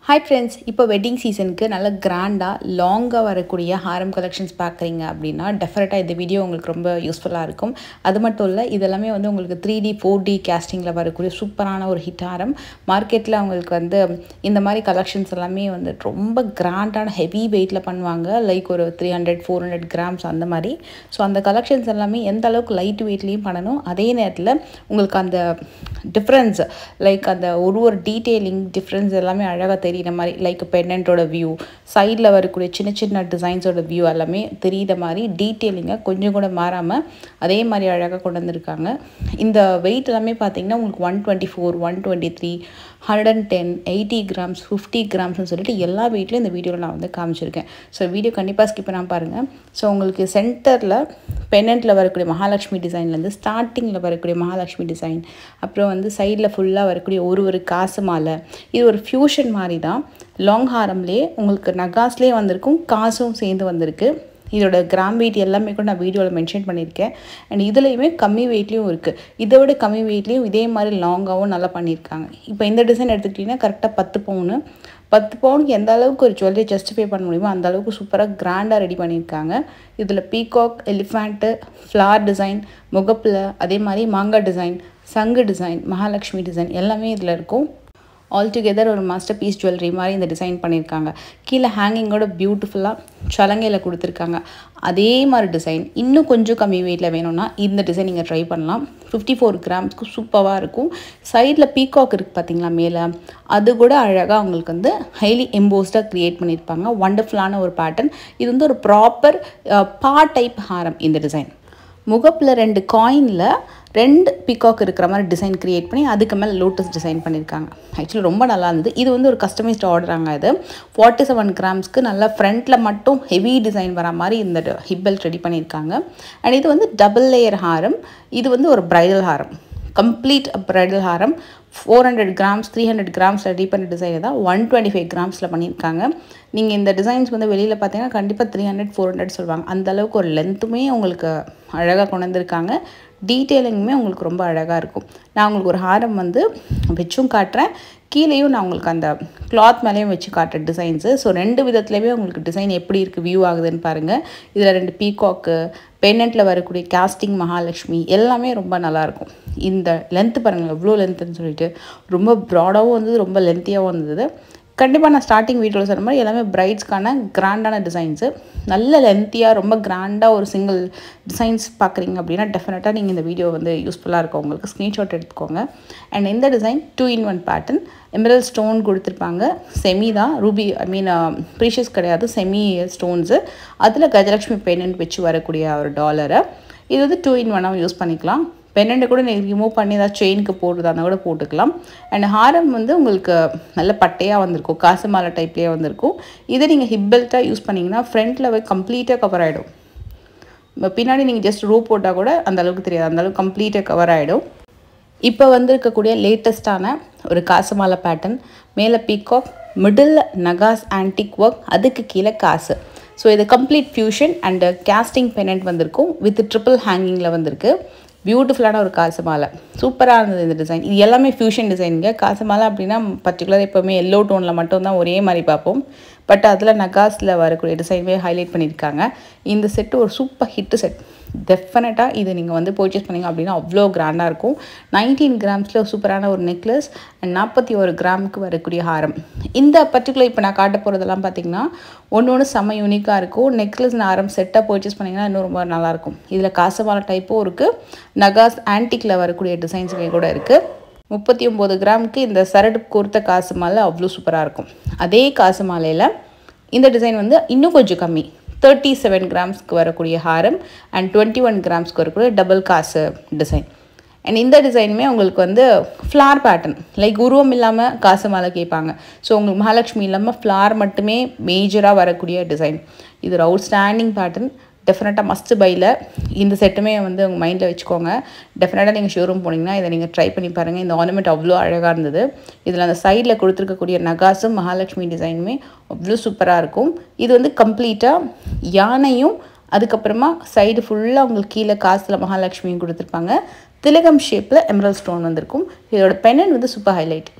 Hi friends, இப்போ wedding சீசனுக்கு நல்ல கிராண்டாக லாங்காக வரக்கூடிய ஹாரம் கலெக்ஷன்ஸ் பார்க்குறீங்க அப்படின்னா டெஃபினட்டாக இந்த வீடியோ உங்களுக்கு ரொம்ப யூஸ்ஃபுல்லாக இருக்கும். அது மட்டும் இல்லை, இதெல்லாமே வந்து உங்களுக்கு 3D 4D கேஸ்டிங்கில் வரக்கூடிய சூப்பரான ஒரு ஹிட் ஹாரம். மார்க்கெட்டில் அவங்களுக்கு வந்து இந்த மாதிரி கலெக்ஷன்ஸ் எல்லாமே வந்து ரொம்ப கிராண்டான ஹெவி வெயிட்டில் பண்ணுவாங்க. லைக் ஒரு 300-400 கிராம்ஸ் அந்த மாதிரி. ஸோ அந்த கலெக்ஷன்ஸ் எல்லாமே எந்த அளவுக்கு லைட் வெயிட்லேயும் பண்ணணும், அதே நேரத்தில் உங்களுக்கு அந்த டிஃப்ரென்ஸ் லைக் அந்த ஒரு டீட்டெயிலிங் டிஃப்ரென்ஸ் எல்லாமே அழகாக தெரிகிற மாதிரி, லைக் பெண்டன்ட்டோட வியூ, சைடில் வரக்கூடிய சின்ன சின்ன டிசைன்ஸோட வியூ எல்லாமே தெரிகிற மாதிரி டீட்டெயிலிங்காக கொஞ்சம் கூட மாறாமல் அதே மாதிரி அழகாக கொண்டு வந்திருக்காங்க. இந்த வெயிட் எல்லாமே பார்த்திங்கன்னா உங்களுக்கு 124, 123, 110, 80 கிராம்ஸ், 50 கிராம்ஸ்னு சொல்லிட்டு எல்லா வெயிட்லையும் இந்த வீடியோவில் நான் வந்து காமிச்சிருக்கேன். ஸோ வீடியோ கண்டிப்பாக ஸ்கிப் பண்ணாமல் பாருங்கள். ஸோ உங்களுக்கு சென்டரில் பெண்டன்ட்டில் வரக்கூடிய மகாலட்சுமி டிசைன்லேருந்து ஸ்டார்டிங்கில் வரக்கூடிய மகாலட்சுமி டிசைன், அப்புறம் வந்து சைடில் ஃபுல்லாக வரக்கூடிய ஒரு காசு மாலை, இது ஒரு ஃபியூஷன் மாதிரி தான். லாங் ஹாரம்லேயே உங்களுக்கு நகாஸ்லேயே வந்திருக்கும், காசும் சேர்ந்து வந்திருக்கு. இதோட கிராம் வெயிட் எல்லாமே கூட நான் வீடியோவில் மென்ஷன் பண்ணியிருக்கேன். அண்ட் இதுலேயுமே கம்மி வெயிட்லேயும் இருக்குது. இதை விட கம்மி வெயிட்லேயும் இதே மாதிரி லாங்காகவும் நல்லா பண்ணியிருக்காங்க. இப்போ இந்த டிசைன் எடுத்துக்கிட்டிங்கன்னா கரெக்டாக 10 பவுனு. 10 பவுனுக்கு எந்த அளவுக்கு ஒரு ஜுவல்லரி ஜஸ்டிஃபை பண்ண முடியுமோ அந்த அளவுக்கு சூப்பராக கிராண்டாக ரெடி பண்ணியிருக்காங்க. இதில் பீகாக், எலிஃபேண்ட்டு, ஃப்ளார் டிசைன், முகப்பில், அதே மாதிரி மாங்காய் டிசைன், சங்கு டிசைன், மகாலட்சுமி டிசைன் எல்லாமே இதில் இருக்கும். ஆல்டுகெதர் ஒரு மாஸ்டர் பீஸ் ஜுவல்லரி மாதிரி இந்த டிசைன் பண்ணியிருக்காங்க. கீழே ஹேங்கிங்கோட பியூட்டிஃபுல்லாக சலங்கையில் கொடுத்துருக்காங்க. அதே மாதிரி டிசைன் இன்னும் கொஞ்சம் கம்மி வெயிட்டில் வேணும்னா இந்த டிசைன் நீங்கள் ட்ரை பண்ணலாம். 54 கிராம்ஸ்க்கு சூப்பராக இருக்கும். சைடில் பீகாக் இருக்குது பார்த்தீங்களா மேலே, அது கூட அழகாக அவங்களுக்கு வந்து ஹைலி எம்போஸ்டாக க்ரியேட் பண்ணியிருப்பாங்க. ஒண்டர்ஃபுல்லான ஒரு பேட்டர்ன். இது வந்து ஒரு ப்ராப்பர் பா டைப் ஹாரம். இந்த டிசைன் முகப்பில் 2 காயினில் 2 பீகாக் இருக்கிற மாதிரி டிசைன் க்ரியேட் பண்ணி அதுக்கு மேலே லோட்டஸ் டிசைன் பண்ணியிருக்காங்க. ஆக்சுவலி ரொம்ப நல்லா இருந்தது. இது வந்து ஒரு கஸ்டமைஸ்ட் ஆர்டராங்க. இது 47 கிராம்ஸ்க்கு நல்லா ஃப்ரண்ட்டில் மட்டும் ஹெவி டிசைன் வர மாதிரி இந்த ஹிப் பெல்ட் ரெடி பண்ணியிருக்காங்க. அண்ட் இது வந்து டபுள் லேயர் ஹாரம். இது வந்து ஒரு ப்ரைடல் ஹாரம், கம்ப்ளீட் ப்ரைடல் ஹாரம். 400 கிராம்ஸ் 300 கிராம்ஸ் ரெடி பண்ண டிசைன் தான் 125 கிராம்ஸில் பண்ணியிருக்காங்க. நீங்கள் இந்த டிசைன்ஸ் வந்து வெளியில் பார்த்தீங்கன்னா கண்டிப்பாக 300-400 சொல்லுவாங்க. அந்தளவுக்கு ஒரு லென்த்துமே உங்களுக்கு அழகாக கொண்டு வந்திருக்காங்க. டீட்டெயிலிங்குமே உங்களுக்கு ரொம்ப அழகாக இருக்கும். நான் உங்களுக்கு ஒரு ஹாரம் வந்து வச்சும் காட்டுறேன், கீழேயும் நான் உங்களுக்கு அந்த கிளாத் மேலேயும் வச்சு காட்டுறேன் டிசைன்ஸு. ஸோ 2 விதத்துலேயுமே உங்களுக்கு டிசைன் எப்படி இருக்குது, வியூ ஆகுதுன்னு பாருங்கள். இதில் 2 பீகாக்கு, பெண்டன்ட்டில் வரக்கூடிய காஸ்டிங் மகாலட்சுமி எல்லாமே ரொம்ப நல்லாயிருக்கும். இந்த லென்த்து பாருங்கள் எவ்வளோ லென்த்துன்னு சொல்லிட்டு, ரொம்ப ப்ராடாகவும் வந்தது, ரொம்ப லென்த்தியாகவும் வந்தது. கண்டிப்பாக நான் ஸ்டார்டிங் வீடியோவில் சொன்ன மாதிரி எல்லாமே பிரைட்ஸ்க்கான கிராண்டான டிசைன்ஸு. நல்ல லென்த்தியாக ரொம்ப கிராண்டாக ஒரு சிங்கிள் டிசைன்ஸ் பார்க்குறீங்க அப்படின்னா டெஃபினட்டாக நீங்கள் இந்த வீடியோ வந்து யூஸ்ஃபுல்லாக இருக்கும். உங்களுக்கு ஸ்க்ரீன்ஷாட் எடுத்துக்கோங்க. அண்ட் இந்த design 2-in-1 pattern. Emerald stone கொடுத்துருப்பாங்க. செமி தான், ரூபி ப்ரீஷியஸ் கிடையாது, செமி ஸ்டோன்ஸு. அதில் கஜலட்சுமி பெண்டன்ட் வச்சு வரக்கூடிய ஒரு டாலரை. இது வந்து 2-in-1 யூஸ் பண்ணிக்கலாம். பெண்டன்ட்டை கூட நீங்கள் ரிமூவ் பண்ணி ஏதாவது செயினுக்கு போடுறதா இருந்தால் கூட போட்டுக்கலாம். அண்ட் ஹாரம் வந்து உங்களுக்கு நல்ல பட்டையாக வந்திருக்கும், காசு மாலை டைப்லேயே வந்திருக்கும். இதை நீங்கள் ஹிப் பெல்ட்டாக யூஸ் பண்ணிங்கன்னா ஃப்ரண்ட்டில் போய் கம்ப்ளீட்டாக கவர் ஆகிடும். பின்னாடி நீங்கள் ஜஸ்ட் ரூ போட்டால் கூட அந்தளவுக்கு தெரியாது, அந்தளவுக்கு கம்ப்ளீட்டாக கவர் ஆகிடும். இப்போ வந்திருக்கக்கூடிய லேட்டஸ்ட்டான ஒரு காசு மாலை பேட்டர்ன். மேலே பீகாக், மிடில் நகாஸ் ஆன்டிக் ஒர்க், அதுக்கு கீழே காசு. ஸோ இது complete fusion and casting pendant வந்திருக்கும் வித் ட்ரிபிள் ஹேங்கிங்கில் வந்திருக்கு. பியூட்டிஃபுல்லான ஒரு காசு மாலை, சூப்பராக இருந்தது இந்த டிசைன். இது எல்லாமே ஃபியூஷன் டிசைனுங்க. காசு மாலை அப்படின்னா பர்டிகுலராக எப்போவுமே எல்லோ டோனில் மட்டும்தான் ஒரே மாதிரி பார்ப்போம். பட் அதில் நகாஸில் வரக்கூடிய டிசைன்வே ஹைலைட் பண்ணியிருக்காங்க. இந்த செட்டு ஒரு சூப்பர் ஹிட்டு செட். டெஃபினட்டாக இது நீங்கள் வந்து பர்ச்சேஸ் பண்ணிங்க அப்படின்னா அவ்வளோ கிராண்டாக இருக்கும். 19 கிராம்ஸில் சூப்பரான ஒரு நெக்லஸ் அண்ட் 41 கிராமுக்கு வரக்கூடிய ஹாரம். இந்த பர்டிகுலர் இப்போ நான் காட்ட போகிறதெல்லாம் பார்த்திங்கன்னா ஒன்று செம்ம யூனிக்காக இருக்கும். நெக்லஸ் ஹாரம் செட்டாக பர்ச்சேஸ் பண்ணிங்கன்னா இன்னும் ரொம்ப நல்லாயிருக்கும். இதில் காசு மாலை டைப்பும் இருக்குது, நகாஸ் ஆன்டிக்கில் வரக்கூடிய டிசைன்ஸுமே கூட இருக்குது. 39 கிராமுக்கு இந்த சரடு கோர்த்த காசு மாலை அவ்வளோ சூப்பராக இருக்கும். அதே காசு மாலையில் இந்த டிசைன் வந்து இன்னும் கொஞ்சம் கம்மி, 37 கிராம்ஸ்க்கு வரக்கூடிய ஹாரம் அண்ட் 21 கிராம்ஸ்க்கு வரக்கூடிய டபுள் காசு டிசைன். அண்ட் இந்த டிசைனுமே உங்களுக்கு வந்து ஃப்ளார் பேட்டர்ன், லைக் உருவம் இல்லாமல் காசு மாலை கேட்பாங்க. ஸோ உங்களுக்கு மகாலட்சுமி இல்லாமல் ஃப்ளார் மட்டுமே மேஜராக வரக்கூடிய டிசைன். இது ஒரு அவுட்ஸ்டாண்டிங் பேட்டர்ன். டெஃபினட்டாக மஸ்ட் பையில் இந்த செட்டுமே வந்து உங்கள் மைண்டில் வச்சுக்கோங்க. டெஃபினட்டாக நீங்கள் ஷோரூம் போனீங்கன்னா இதை நீங்கள் ட்ரை பண்ணி பாருங்கள். இந்த ஆர்னமெண்ட் அவ்வளோ அழகாக இருந்தது. இதில் அந்த சைடில் கொடுத்துருக்கக்கூடிய நகாஸும் மகாலட்சுமி டிசைனுமே அவ்வளோ சூப்பராக இருக்கும். இது வந்து கம்ப்ளீட்டாக யானையும் அதுக்கப்புறமா சைடு ஃபுல்லாக உங்களுக்கு கீழே காசில் மகாலட்சுமியும் கொடுத்துருப்பாங்க. திலகம் ஷேப்பில் எமரல்ட் ஸ்டோன் வந்திருக்கும். இதோட பெண்டன்ட் வந்து சூப்பர் ஹைலைட்.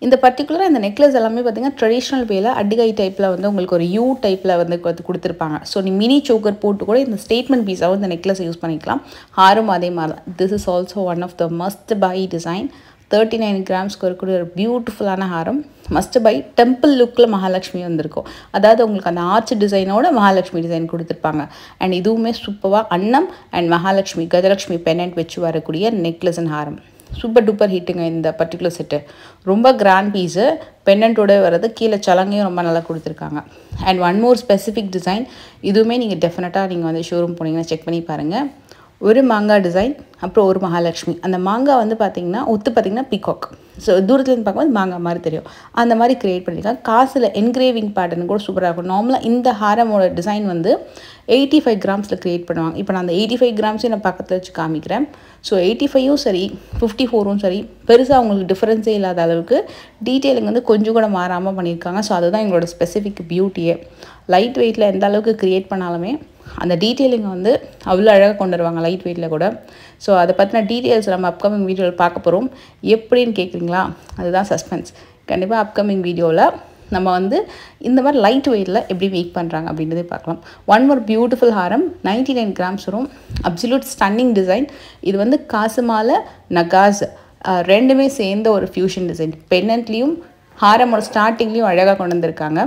இந்த பர்டிகுலராக இந்த நெக்லஸ் எல்லாமே பார்த்தீங்கன்னா ட்ரெடிஷ்னல் வேல அடிகை டைப்பில் வந்து உங்களுக்கு ஒரு யூ டைப்பில் வந்து கொடுத்துருப்பாங்க. ஸோ நீ மினி சோக்கர் போட்டு கூட இந்த ஸ்டேட்மெண்ட் பீஸாகவும் இந்த நெக்லஸ் யூஸ் பண்ணிக்கலாம். ஹாரும் அதே மாதிரி தான். This is also one of the must buy design. 39 கிராம்ஸ்க்கு இருக்கக்கூடிய ஒரு பியூட்டிஃபுல்லான ஹாரம். Must by. டெம்பிள் லுக்கில் மகாலட்சுமி வந்திருக்கும். அதாவது உங்களுக்கு அந்த ஆர்ச் டிசைனோட மகாலட்சுமி டிசைன் கொடுத்துருப்பாங்க. அண்ட் இதுவுமே சூப்பராக அன்னம் அண்ட் மகாலட்சுமி கஜலட்சுமி பெனண்ட் வச்சு வரக்கூடிய necklace and Haram. Super duper ஹிட்டுங்க இந்த பர்டிகுலர் செட்டு. ரொம்ப கிராண்ட் பீஸு. பென்னண்ட்டோட வர்றது, கீழே சலங்கையும் ரொம்ப நல்லா கொடுத்துருக்காங்க. And one more specific design. இதுவுமே நீங்கள் டெஃபினட்டாக நீங்கள் வந்து ஷோரூம் போனீங்கன்னா செக் பண்ணி பாருங்கள். ஒரு மாங்காய் டிசைன், அப்புறம் ஒரு மகாலட்சுமி. அந்த மாங்காய் வந்து பார்த்திங்கன்னா பார்த்திங்கன்னா பீகாக். ஸோ தூரத்துலேருந்து பார்க்கும்போது மாங்காய் மாதிரி தெரியும். அந்த மாதிரி க்ரியேட் பண்ணியிருக்காங்க. காசில் என்கிரேவிங் பேட்டர்ன் கூட சூப்பராக இருக்கும். நார்மலாக இந்த ஹாரமோட டிசைன் வந்து 85 கிராம்ஸில் க்ரியேட் பண்ணுவாங்க. இப்போ நான் அந்த 85 கிராம்ஸையும் நான் பக்கத்தில் வச்சு காமிக்கிறேன். ஸோ 85ம் சரி 54ம் சரி பெருசாக அவங்களுக்கு டிஃப்ரென்ஸே இல்லாத அளவுக்கு டீட்டெயிலிங் வந்து கொஞ்சம் கூட மாறாமல் பண்ணியிருக்காங்க. ஸோ அதுதான் எங்களோட ஸ்பெசிஃபிக் பியூட்டியே. லைட் வெயிட்டில் எந்த அளவுக்கு க்ரியேட் பண்ணாலுமே அந்த டீட்டெயிலிங்கை வந்து அவ்வளோ அழகாக கொண்டு வருவாங்க லைட் வெயிட்டில் கூட. ஸோ அதை பற்றின டீட்டெயில்ஸ் நம்ம அப்கமிங் வீடியோவில் பார்க்க போகிறோம். எப்படின்னு கேட்குறீங்களா? அதுதான் சஸ்பென்ஸ். கண்டிப்பாக அப்கமிங் வீடியோவில் நம்ம வந்து இந்த மாதிரி லைட் வெயிட்டில் எப்படி மேக் பண்ணுறாங்க அப்படின்றதே பார்க்கலாம். ஒன் மோர் பியூட்டிஃபுல் ஹாரம். 99 கிராம்ஸ் வரும். Absolute stunning design. இது வந்து காசு மாலை நகாஸ் ரெண்டுமே சேர்ந்த ஒரு ஃபியூஷன் டிசைன். பென்னண்ட்லேயும் ஹாரமோட ஸ்டார்டிங்லேயும் அழகாக கொண்டு வந்திருக்காங்க.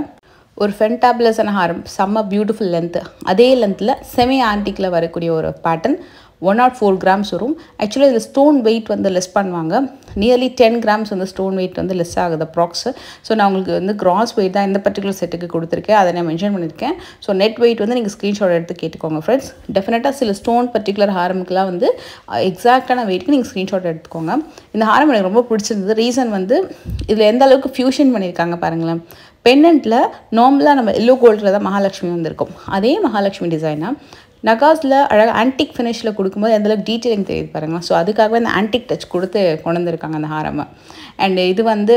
ஒரு ஃபென்டாபுலஸான ஹாரம். செம்ம பியூட்டிஃபுல் லென்த்து. அதே லென்த்தில் செமி ஆன்டிக்கில் வரக்கூடிய ஒரு பேட்டர்ன். 104 கிராம்ஸ் வரும். ஆக்சுவலாக இதில் ஸ்டோன் வெயிட் வந்து லெஸ் பண்ணுவாங்க. நியர்லி 10 கிராம்ஸ் வந்து ஸ்டோன் வெயிட் வந்து லெஸ் ஆகுது அப்ராக்ஸு. ஸோ நான் உங்களுக்கு வந்து கிராஸ் வெயிட் தான் இந்த பர்டிகுலர் செட்டுக்கு கொடுத்துருக்கேன். அதை நான் மென்ஷன் பண்ணியிருக்கேன். ஸோ நெட் வெயிட் வந்து நீங்கள் ஸ்க்ரீன்ஷாட் எடுத்து கேட்டுக்கோங்க ஃப்ரெண்ட்ஸ். டெஃபினட்டாக சில ஸ்டோன் பர்டிகுலர் ஹாரமுக்குலாம் வந்து எக்ஸாக்டான வெயிட்க்கு நீங்கள் ஸ்க்ரீன்ஷாட் எடுத்துக்கோங்க. இந்த ஹாரம் எனக்கு ரொம்ப பிடிச்சிருந்தது. ரீசன் வந்து இதில் எந்த அளவுக்கு ஃபியூஷன் பண்ணியிருக்காங்க பாருங்களேன். பென்னண்ட்டில் நார்மலாக நம்ம எல்லோ கோல்டில் தான் மகாலட்சுமி வந்திருக்கும். அதே மகாலட்சுமி டிசைனாக நகாஸில் அழகாக ஆன்டிக் ஃபினிஷில் கொடுக்கும்போது எந்தளவுக்கு டீட்டெயிலிங் தெரியுது பாருங்கள். ஸோ அதுக்காகவே அந்த ஆன்டிக் டச் கொடுத்து கொண்டு வந்திருக்காங்க அந்த ஹாரமை. அண்ட் இது வந்து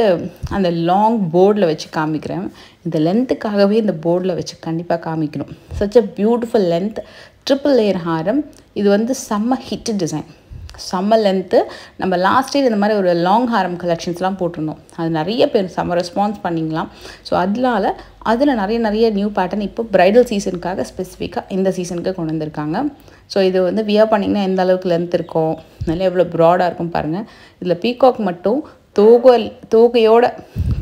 அந்த லாங் போர்டில் வச்சு காமிக்கிறேன். இந்த லென்த்துக்காகவே இந்த போர்டில் வச்சு கண்டிப்பாக காமிக்கணும். Such a beautiful length. Triple layer ஹாரம். இது வந்து செம்ம ஹிட் டிசைன். செம்ம லென்த்து. நம்ம லாஸ்ட் இயர் இந்த மாதிரி ஒரு லாங் ஹாரம் கலெக்ஷன்ஸ்லாம் போட்டிருந்தோம். அது நிறைய பேர் செம்ம ரெஸ்பான்ஸ் பண்ணிங்களாம். ஸோ அதில் நிறைய நியூ பேட்டர்ன் இப்போ ப்ரைடல் சீசனுக்காக ஸ்பெசிஃபிக்காக இந்த சீசனுக்கு கொண்டு வந்திருக்காங்க. ஸோ இது வந்து வியர் பண்ணிங்கன்னா எந்த அளவுக்கு லென்த் இருக்கும், நல்லா எவ்வளோ ப்ராடாக இருக்கும் பாருங்கள். இதில் பீகாக் மட்டும் தோகையோட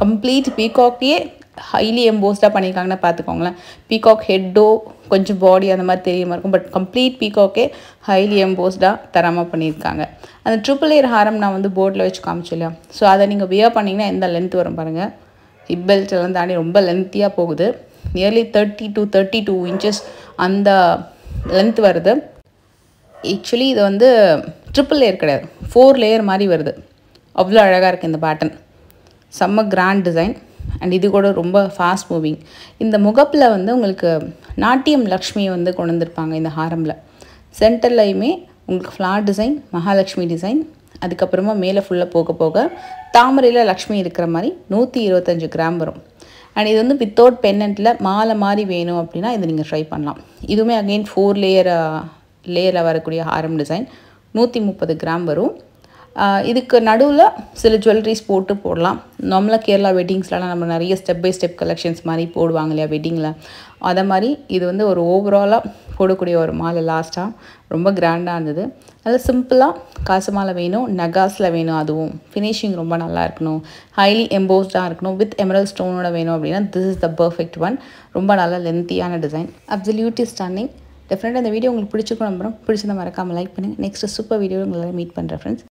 கம்ப்ளீட் பீகாக்கையே ஹைலி எம்போஸ்டாக பண்ணியிருக்காங்கன்னு பார்த்துக்கோங்களேன். பீகாக் ஹெட்டோ கொஞ்சம் பாடி அந்த மாதிரி தெரியாமல் இருக்கும். பட் கம்ப்ளீட் பீகாக்கே ஹைலி எம்போஸ்டாக தரமாக பண்ணியிருக்காங்க. அந்த ட்ரிபிள் லேயர் ஹாரம் நான் வந்து போர்டில் வச்சு காமிச்சில்லையா. ஸோ அதை நீங்கள் வியர் பண்ணிங்கன்னா எந்த லென்த் வரும் பாருங்கள். ஹிப் பெல்ட் எல்லாம் தாண்டி ரொம்ப லென்த்தியாக போகுது. நியர்லி 30 to 32 இன்ச்சஸ் அந்த லென்த் வருது. ஆக்சுவலி இது வந்து ட்ரிபிள் லேயர் கிடையாது, 4 லேயர் மாதிரி வருது. அவ்வளோ அழகாக இருக்குது இந்த பேட்டர்ன். செம்ம கிராண்ட் டிசைன். அண்ட் இது கூட ரொம்ப ஃபாஸ்ட் மூவிங். இந்த முகப்பில் வந்து உங்களுக்கு நாட்டியம் லக்ஷ்மியை வந்து கொண்டு வந்திருப்பாங்க இந்த ஹாரமில். சென்டர்லையுமே உங்களுக்கு ஃப்ளார் டிசைன், மகாலட்சுமி டிசைன். அதுக்கப்புறமா மேலே ஃபுல்லாக போக தாமரையில் லக்ஷ்மி இருக்கிற மாதிரி 125 கிராம் வரும். அண்ட் இது வந்து வித்தவுட் பென்னண்ட்டில் மாலை மாதிரி வேணும் அப்படின்னா இதை நீங்கள் ட்ரை பண்ணலாம். இதுவுமே அகெயின் 4 லேயரில் வரக்கூடிய ஹாரம் டிசைன். 130 கிராம் வரும். இதுக்கு நடுவில் சில ஜுவல்லரிஸ் போடலாம். நார்மலாக கேரளா வெட்டிங்ஸ்லாம் நம்ம நிறைய ஸ்டெப் பை ஸ்டெப் கலெக்ஷன்ஸ் மாதிரி போடுவாங்க இல்லையா வெட்டிங்கில். அதை மாதிரி இது வந்து ஒரு ஓவராலாக போடக்கூடிய ஒரு மாலை. லாஸ்ட்டாக ரொம்ப கிராண்டாக இருந்தது. நல்லா சிம்பிளாக காசு மாலை வேணும், நகாஸில் வேணும், அதுவும் ஃபினிஷிங் ரொம்ப நல்லா இருக்கணும், ஹைலி எம்போஸ்டாக இருக்கணும், வித் எமரல்ட் ஸ்டோனோட வேணும் அப்படின்னா this is the perfect one. ரொம்ப நல்லா லென்த்தியான டிசைன். Absolutely stunning. டெஃபினட்டாக இந்த வீடியோ உங்களுக்கு பிடிச்சிருக்கும் நம்புறோம். பிடிச்சிருந்தா மறக்காமல் லைக் பண்ணுங்கள். நெக்ஸ்ட் சூப்பர் வீடியோ உங்களை மீட் பண்ணுறேன் ஃப்ரெண்ட்ஸ்.